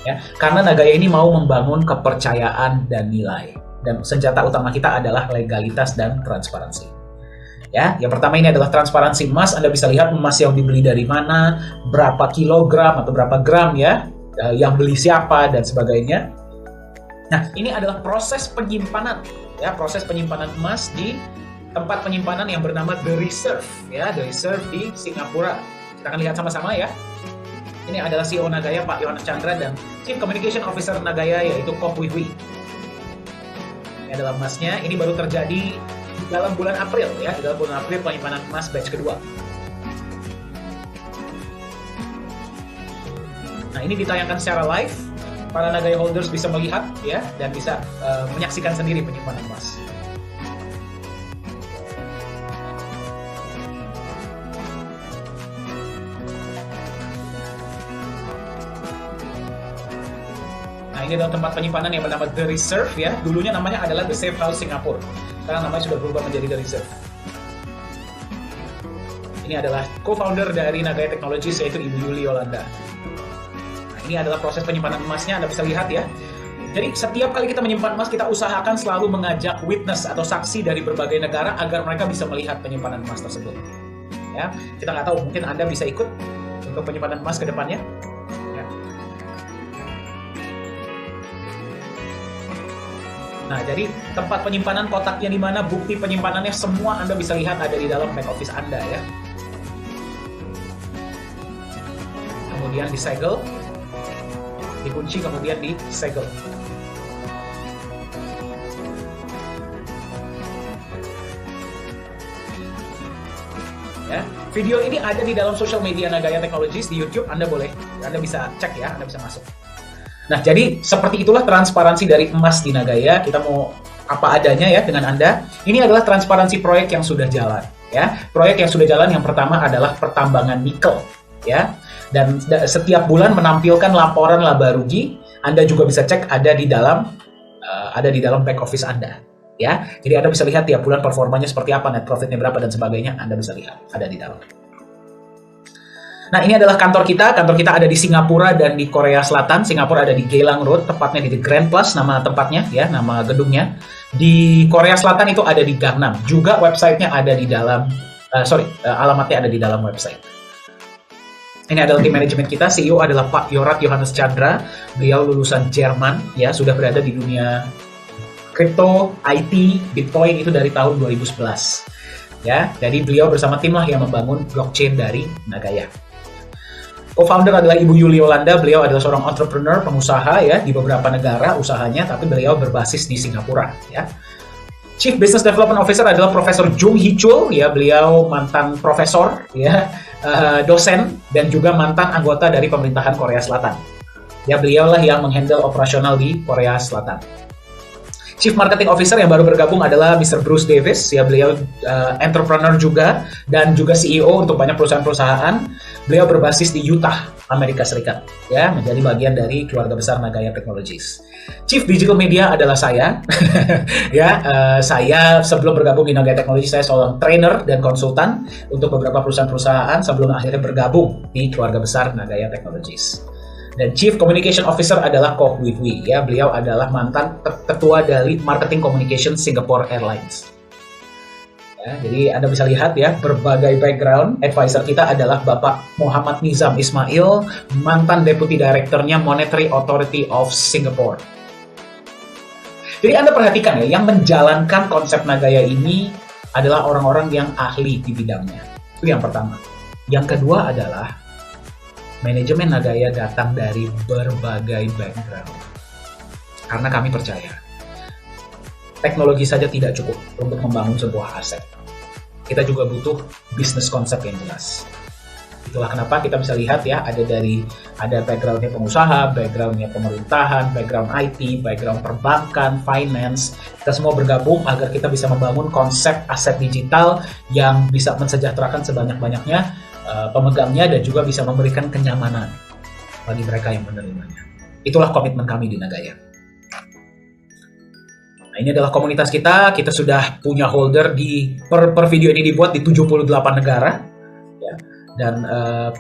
Ya, karena Nagaya ini mau membangun kepercayaan dan nilai. Dan senjata utama kita adalah legalitas dan transparansi. Ya, yang pertama ini adalah transparansi emas. Anda bisa lihat emas yang dibeli dari mana, berapa kilogram atau berapa gram ya, yang beli siapa dan sebagainya. Nah, ini adalah proses penyimpanan, ya, proses penyimpanan emas di tempat penyimpanan yang bernama The Reserve, ya, The Reserve di Singapura. Kita akan lihat sama-sama ya. Ini adalah CEO Nagaya, Pak Yohanes Chandra, dan Chief Communication Officer Nagaya, yaitu Kok Wee Hui. Ini adalah emasnya. Ini baru terjadi dalam bulan April, ya, di dalam bulan April penyimpanan emas batch kedua. Nah, ini ditayangkan secara live. Para Nagaya holders bisa melihat ya dan bisa menyaksikan sendiri penyimpanan emas. Nah, ini adalah tempat penyimpanan yang bernama The Reserve ya. Dulunya namanya adalah The Safe House Singapore. Sekarang namanya sudah berubah menjadi The Reserve. Ini adalah co-founder dari Nagaya Technologies, yaitu Ibu Yuli Yolanda. Nah, ini adalah proses penyimpanan emasnya, Anda bisa lihat ya. Jadi setiap kali kita menyimpan emas, kita usahakan selalu mengajak witness atau saksi dari berbagai negara agar mereka bisa melihat penyimpanan emas tersebut. Ya, kita nggak tahu, mungkin Anda bisa ikut untuk penyimpanan emas ke depannya. Ya. Nah, jadi tempat penyimpanan, kotaknya di mana, bukti penyimpanannya, semua Anda bisa lihat ada di dalam back office Anda ya. Kemudian disegel, dikunci, kemudian disegel. Ya, video ini ada di dalam social media Nagaya Technologies di YouTube. Anda bisa cek ya, Anda bisa masuk. Nah, jadi seperti itulah transparansi dari emas di Nagaya. Kita mau apa adanya ya dengan Anda. Ini adalah transparansi proyek yang sudah jalan ya. Proyek yang sudah jalan yang pertama adalah pertambangan nikel ya. Dan setiap bulan menampilkan laporan laba rugi. Anda juga bisa cek ada di dalam back office Anda. Ya, jadi Anda bisa lihat tiap bulan performanya seperti apa, net profitnya berapa dan sebagainya. Anda bisa lihat ada di dalam. Nah, ini adalah kantor kita. Kantor kita ada di Singapura dan di Korea Selatan. Singapura ada di Geylang Road, tepatnya di The Grand Plus nama tempatnya ya, nama gedungnya. Di Korea Selatan itu ada di Gangnam. Juga websitenya ada di dalam, alamatnya ada di dalam website. Ini adalah tim manajemen kita. CEO adalah Pak Yorat Johannes Chandra. Beliau lulusan Jerman ya, sudah berada di dunia kripto, IT, Bitcoin itu dari tahun 2011. Ya, jadi beliau bersama tim lah yang membangun blockchain dari Nagaya. Co-founder adalah Ibu Yuli Yolanda. Beliau adalah seorang entrepreneur, pengusaha ya di beberapa negara usahanya, tapi beliau berbasis di Singapura ya. Chief Business Development Officer adalah Profesor Jung Hee Chul ya, beliau mantan profesor ya, dosen dan juga mantan anggota dari pemerintahan Korea Selatan. Ya, beliaulah yang menghandle operasional di Korea Selatan. Chief Marketing Officer yang baru bergabung adalah Mr. Bruce Davis, ya beliau entrepreneur juga dan juga CEO untuk banyak perusahaan-perusahaan. Beliau berbasis di Utah, Amerika Serikat, ya menjadi bagian dari keluarga besar Nagaya Technologies. Chief Digital Media adalah saya, saya sebelum bergabung di Nagaya Technologies saya seorang trainer dan konsultan untuk beberapa perusahaan-perusahaan sebelum akhirnya bergabung di keluarga besar Nagaya Technologies. Dan Chief Communication Officer adalah Koh Wee Hui, ya beliau adalah mantan ketua dari Marketing Communication Singapore Airlines. Ya, jadi Anda bisa lihat ya berbagai background. Advisor kita adalah Bapak Muhammad Nizam Ismail, mantan Deputy Director-nya Monetary Authority of Singapore. Jadi Anda perhatikan ya, yang menjalankan konsep Nagaya ini adalah orang-orang yang ahli di bidangnya. Itu yang pertama. Yang kedua adalah manajemen Nagaya datang dari berbagai background. Karena kami percaya, teknologi saja tidak cukup untuk membangun sebuah aset. Kita juga butuh bisnis konsep yang jelas. Itulah kenapa kita bisa lihat ya, ada background-nya pengusaha, background-nya pemerintahan, background IT, background perbankan, finance. Kita semua bergabung agar kita bisa membangun konsep aset digital yang bisa mensejahterakan sebanyak-banyaknya pemegangnya dan juga bisa memberikan kenyamanan bagi mereka yang menerimanya. Itulah komitmen kami di Nagaya. Nah, ini adalah komunitas kita. Kita sudah punya holder di per video ini dibuat di 78 negara. Ya. Dan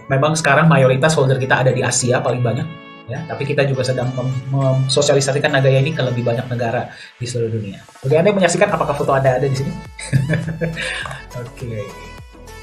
memang sekarang mayoritas holder kita ada di Asia paling banyak. Ya, tapi kita juga sedang mensosialisasikan Nagaya ini ke lebih banyak negara di seluruh dunia. Bagi Anda yang menyaksikan, apakah foto Anda ada di sini? Oke.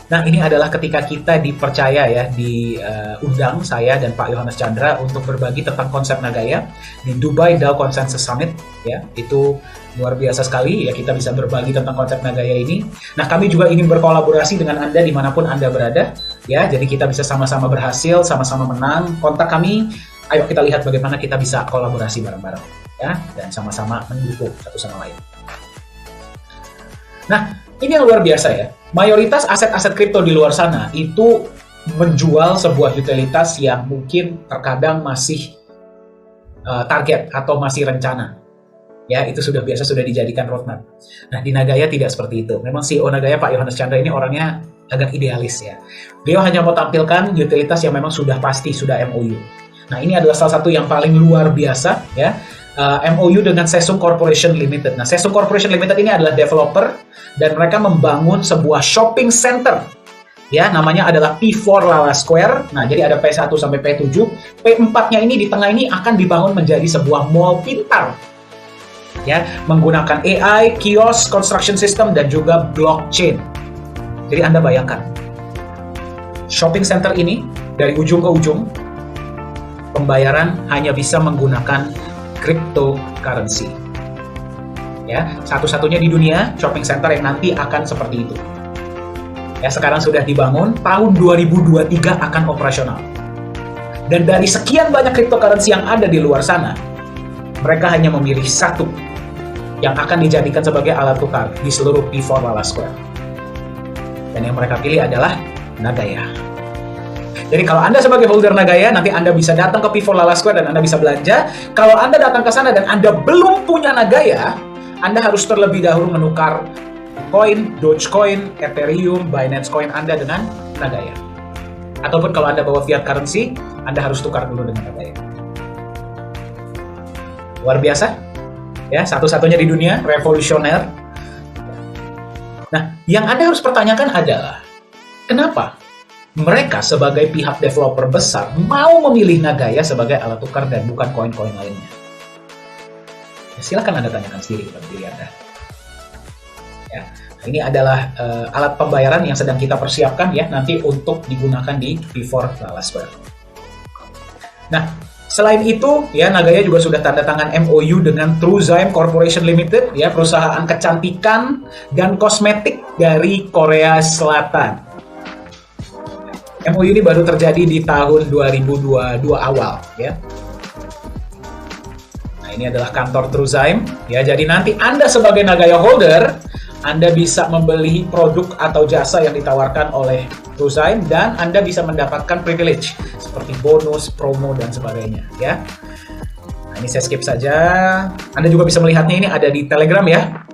Nah, ini adalah ketika kita dipercaya ya, diundang saya dan Pak Yohannes Chandra untuk berbagi tentang konsep Nagaya di Dubai DAO Consensus Summit ya. Itu luar biasa sekali ya, kita bisa berbagi tentang konsep Nagaya ini. Nah, kami juga ingin berkolaborasi dengan Anda dimanapun Anda berada ya. Jadi kita bisa sama-sama berhasil, sama-sama menang. Kontak kami, ayo kita lihat bagaimana kita bisa kolaborasi bareng-bareng ya, dan sama-sama mendukung satu sama lain. Nah, ini yang luar biasa ya. Mayoritas aset-aset kripto di luar sana itu menjual sebuah utilitas yang mungkin terkadang masih target atau masih rencana. Ya, itu sudah dijadikan roadmap. Nah, di Nagaya tidak seperti itu. Memang CEO Nagaya Pak Yohannes Chandra ini orangnya agak idealis ya. Beliau hanya mau tampilkan utilitas yang memang sudah pasti, sudah MOU. Nah, ini adalah salah satu yang paling luar biasa ya. MOU dengan Sesung Corporation Limited. Nah, Sesung Corporation Limited ini adalah developer dan mereka membangun sebuah shopping center. Ya, namanya adalah P4 Lala Square. Nah, jadi ada P1 sampai P7. P4-nya ini di tengah ini akan dibangun menjadi sebuah mall pintar. Ya, menggunakan AI, kios, construction system, dan juga blockchain. Jadi Anda bayangkan, shopping center ini dari ujung ke ujung, pembayaran hanya bisa menggunakan cryptocurrency. Ya, satu-satunya di dunia shopping center yang nanti akan seperti itu. Ya, sekarang sudah dibangun, tahun 2023 akan operasional. Dan dari sekian banyak cryptocurrency yang ada di luar sana, mereka hanya memilih satu yang akan dijadikan sebagai alat tukar di seluruh P4 Lala Square. Dan yang mereka pilih adalah Nagaya. Jadi kalau Anda sebagai holder Nagaya, nanti Anda bisa datang ke P4 Lala Square dan Anda bisa belanja. Kalau Anda datang ke sana dan Anda belum punya Nagaya, Anda harus terlebih dahulu menukar koin, Dogecoin, Ethereum, Binance Coin Anda dengan Nagaya. Ataupun kalau Anda bawa fiat currency, Anda harus tukar dulu dengan Nagaya. Luar biasa. Ya, satu-satunya di dunia, revolusioner. Nah, yang Anda harus pertanyakan adalah, kenapa mereka sebagai pihak developer besar mau memilih Nagaya sebagai alat tukar dan bukan koin-koin lainnya? Ya, silakan Anda tanyakan sendiri kepada diri Anda. Ya, ini adalah alat pembayaran yang sedang kita persiapkan ya nanti untuk digunakan di P4 Lala Square. Nah, selain itu ya Nagaya juga sudah tanda tangan MOU dengan Truezyme Corporation Limited ya, perusahaan kecantikan dan kosmetik dari Korea Selatan. MOU ini baru terjadi di tahun 2022 awal ya. Nah, ini adalah kantor Truezyme ya. Jadi nanti Anda sebagai Nagaya holder, Anda bisa membeli produk atau jasa yang ditawarkan oleh Truezyme dan Anda bisa mendapatkan privilege seperti bonus, promo dan sebagainya ya. Nah, ini saya skip saja. Anda juga bisa melihatnya, ini ada di Telegram ya.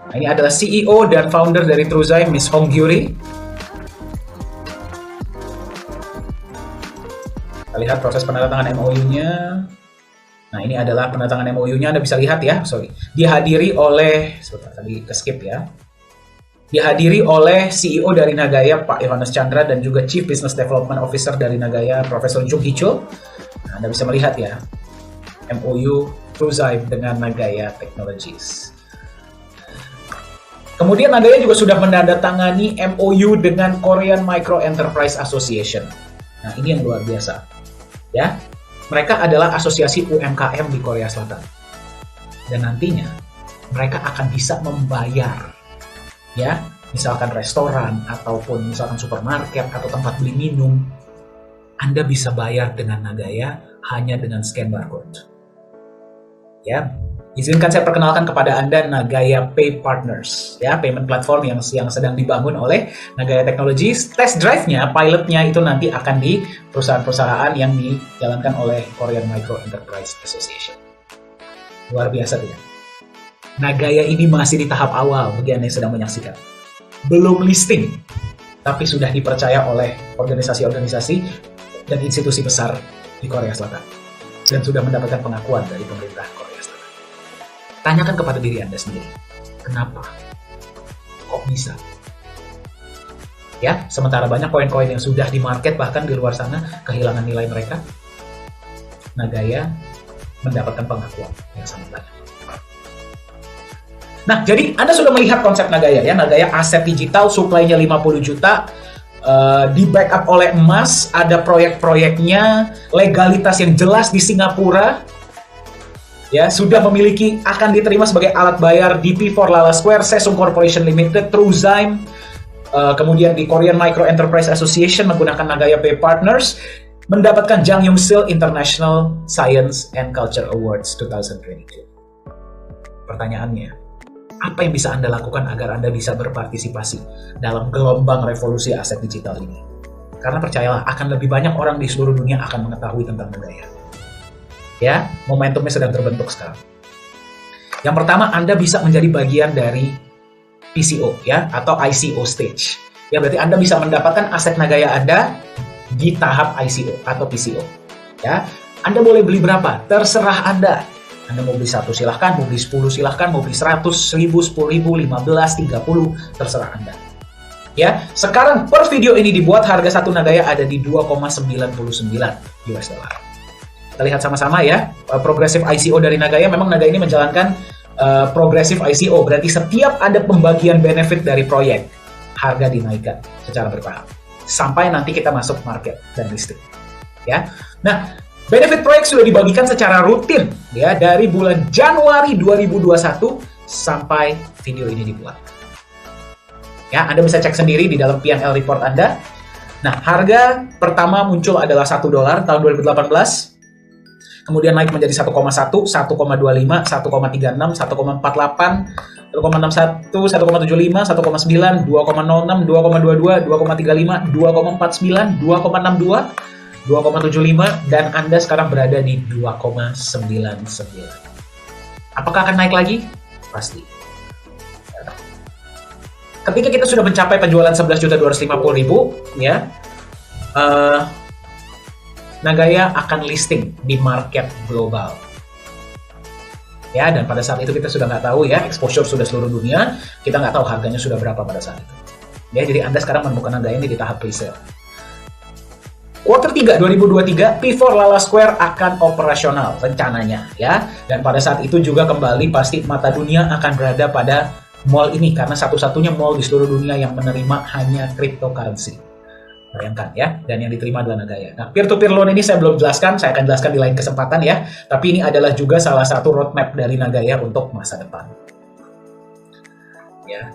Nah, ini adalah CEO dan founder dari Truezyme, Miss Hong Gyuri. Kita lihat proses penandatangan MOU-nya. Nah, ini adalah penandatangan MOU-nya, Anda bisa lihat ya, dihadiri oleh, sebentar tadi ke skip ya, dihadiri oleh CEO dari Nagaya, Pak Yohanes Chandra, dan juga Chief Business Development Officer dari Nagaya, Profesor Jung Hee-chul. Nah, Anda bisa melihat ya, MOU Truezyme dengan Nagaya Technologies. Kemudian Nagaya juga sudah menandatangani MOU dengan Korean Micro Enterprise Association. Nah, ini yang luar biasa. Ya, mereka adalah asosiasi UMKM di Korea Selatan. Dan nantinya mereka akan bisa membayar ya, misalkan restoran ataupun misalkan supermarket atau tempat beli minum. Anda bisa bayar dengan Nagaya hanya dengan scan barcode. Ya, izinkan saya perkenalkan kepada Anda Nagaya Pay Partners, ya, payment platform yang sedang dibangun oleh Nagaya Technologies. Test drive-nya, pilotnya itu nanti akan di perusahaan-perusahaan yang dijalankan oleh Korean Micro Enterprise Association. Luar biasa tidak? Nagaya ini masih di tahap awal bagi Anda yang sedang menyaksikan. Belum listing, tapi sudah dipercaya oleh organisasi-organisasi dan institusi besar di Korea Selatan. Dan sudah mendapatkan pengakuan dari pemerintah Korea Selatan. Tanyakan kepada diri Anda sendiri, kenapa? Kok bisa? Ya, sementara banyak koin-koin yang sudah di market bahkan di luar sana kehilangan nilai mereka, Nagaya mendapatkan pengakuan yang sangat banyak. Nah, jadi Anda sudah melihat konsep Nagaya ya, Nagaya aset digital, supply-nya 50 juta, di backup oleh emas, ada proyek-proyeknya, legalitas yang jelas di Singapura, ya, sudah memiliki, akan diterima sebagai alat bayar di P4 Lala Square, Sesung Corporation Limited, Truezyme, kemudian di Korean Micro Enterprise Association menggunakan Nagaya Pay Partners, mendapatkan Jang Young-sil International Science and Culture Awards 2022. Pertanyaannya, apa yang bisa Anda lakukan agar Anda bisa berpartisipasi dalam gelombang revolusi aset digital ini? Karena percayalah, akan lebih banyak orang di seluruh dunia akan mengetahui tentang Nagaya. Ya, momentumnya sedang terbentuk sekarang. Yang pertama, Anda bisa menjadi bagian dari PCO ya, atau ICO stage. Ya, berarti Anda bisa mendapatkan aset Nagaya Anda di tahap ICO atau PCO. Ya, Anda boleh beli berapa? Terserah Anda. Anda mau beli 1 silahkan, mau beli 10 silahkan, mau beli 100, 1000, 10.000, 15, 30, terserah Anda. Ya, sekarang per video ini dibuat harga satu Nagaya ada di 2,99 US dollar. Kita lihat sama-sama ya, progressive ICO dari Nagaya. Memang Nagaya ini menjalankan progressive ICO, berarti setiap ada pembagian benefit dari proyek, harga dinaikkan secara bertahap sampai nanti kita masuk market dan listing. Ya, nah benefit proyek sudah dibagikan secara rutin ya dari bulan Januari 2021 sampai video ini dibuat. Ya, Anda bisa cek sendiri di dalam P&L report Anda. Nah, harga pertama muncul adalah $1 tahun 2018. Kemudian naik menjadi 1,1, 1,25, 1,36, 1,48, 1,61, 1,75, 1,9, 2,06, 2,22, 2,35, 2,49, 2,62, 2,75, dan Anda sekarang berada di 2,99. Apakah akan naik lagi? Pasti. Ketika kita sudah mencapai penjualan 11.250.000, ya, Nagaya akan listing di market global. Ya, dan pada saat itu kita sudah nggak tahu ya, exposure sudah seluruh dunia, kita nggak tahu harganya sudah berapa pada saat itu. Ya, jadi Anda sekarang menemukan Nagaya ini di tahap pre-sale. Quarter 3 2023, P4 Lala Square akan operasional rencananya ya. Dan pada saat itu juga kembali pasti mata dunia akan berada pada mall ini karena satu-satunya mall di seluruh dunia yang menerima hanya cryptocurrency. Bayangkan ya, dan yang diterima adalah Nagaya. Nah, peer-to-peer loan ini saya belum jelaskan, saya akan jelaskan di lain kesempatan ya. Tapi ini adalah juga salah satu roadmap dari Nagaya untuk masa depan. Ya.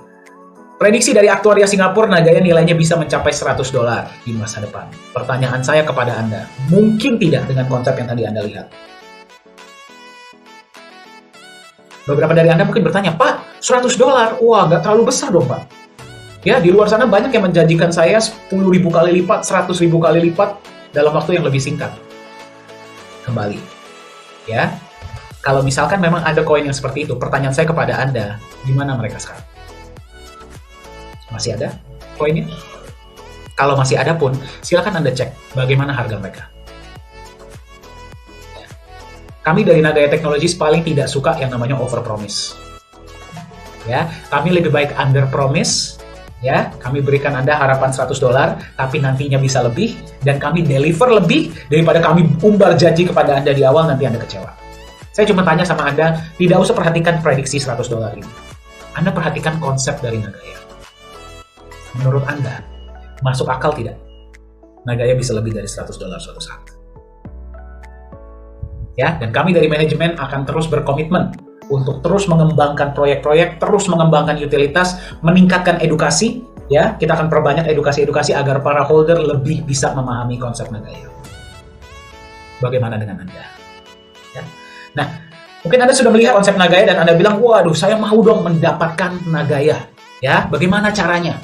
Prediksi dari aktuaria Singapura, Nagaya nilainya bisa mencapai $100 di masa depan. Pertanyaan saya kepada Anda, mungkin tidak dengan konsep yang tadi Anda lihat? Beberapa dari Anda mungkin bertanya, Pak, $100? Wah, nggak terlalu besar dong, Pak. Ya, di luar sana banyak yang menjanjikan saya 10.000 kali lipat, 100.000 kali lipat dalam waktu yang lebih singkat. Kembali. Ya, kalau misalkan memang ada koin yang seperti itu, pertanyaan saya kepada Anda, di mana mereka sekarang? Masih ada koinnya? Kalau masih ada pun, silakan Anda cek bagaimana harga mereka. Kami dari Nagaya Technologies paling tidak suka yang namanya overpromise. Ya, kami lebih baik under promise. Ya, kami berikan Anda harapan $100, tapi nantinya bisa lebih, dan kami deliver lebih daripada kami umbar janji kepada Anda di awal, nanti Anda kecewa. Saya cuma tanya sama Anda, tidak usah perhatikan prediksi $100 ini. Anda perhatikan konsep dari Nagaya. Menurut Anda, masuk akal tidak? Nagaya bisa lebih dari $100 suatu saat. Ya, dan kami dari manajemen akan terus berkomitmen untuk terus mengembangkan proyek-proyek, terus mengembangkan utilitas, meningkatkan edukasi, ya. Kita akan perbanyak edukasi-edukasi agar para holder lebih bisa memahami konsep Nagaya. Bagaimana dengan Anda? Ya. Nah, mungkin Anda sudah melihat konsep Nagaya dan Anda bilang, waduh, saya mau dong mendapatkan Nagaya. Ya, bagaimana caranya?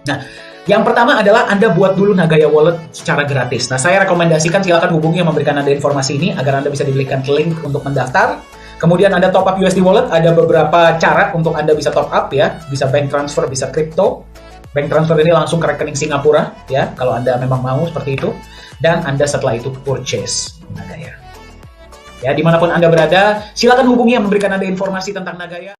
Nah, yang pertama adalah Anda buat dulu Nagaya Wallet secara gratis. Nah, saya rekomendasikan silakan hubungi yang memberikan Anda informasi ini agar Anda bisa diberikan link untuk mendaftar. Kemudian Anda top up USD Wallet, ada beberapa cara untuk Anda bisa top up ya. Bisa bank transfer, bisa crypto. Bank transfer ini langsung ke rekening Singapura ya, kalau Anda memang mau seperti itu. Dan Anda setelah itu purchase Nagaya. Ya, dimanapun Anda berada, silakan hubungi yang memberikan Anda informasi tentang Nagaya.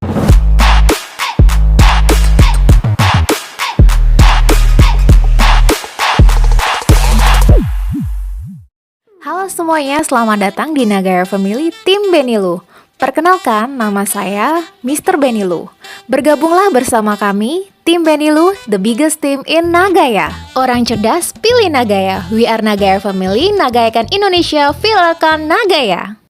Halo semuanya, selamat datang di Nagaya Family Tim Benilu. Perkenalkan, nama saya Mr. Benilu. Bergabunglah bersama kami, Tim Benilu, the biggest team in Nagaya. Orang cerdas, pilih Nagaya. We are Nagaya Family, nagayakan Indonesia, viralkan Nagaya.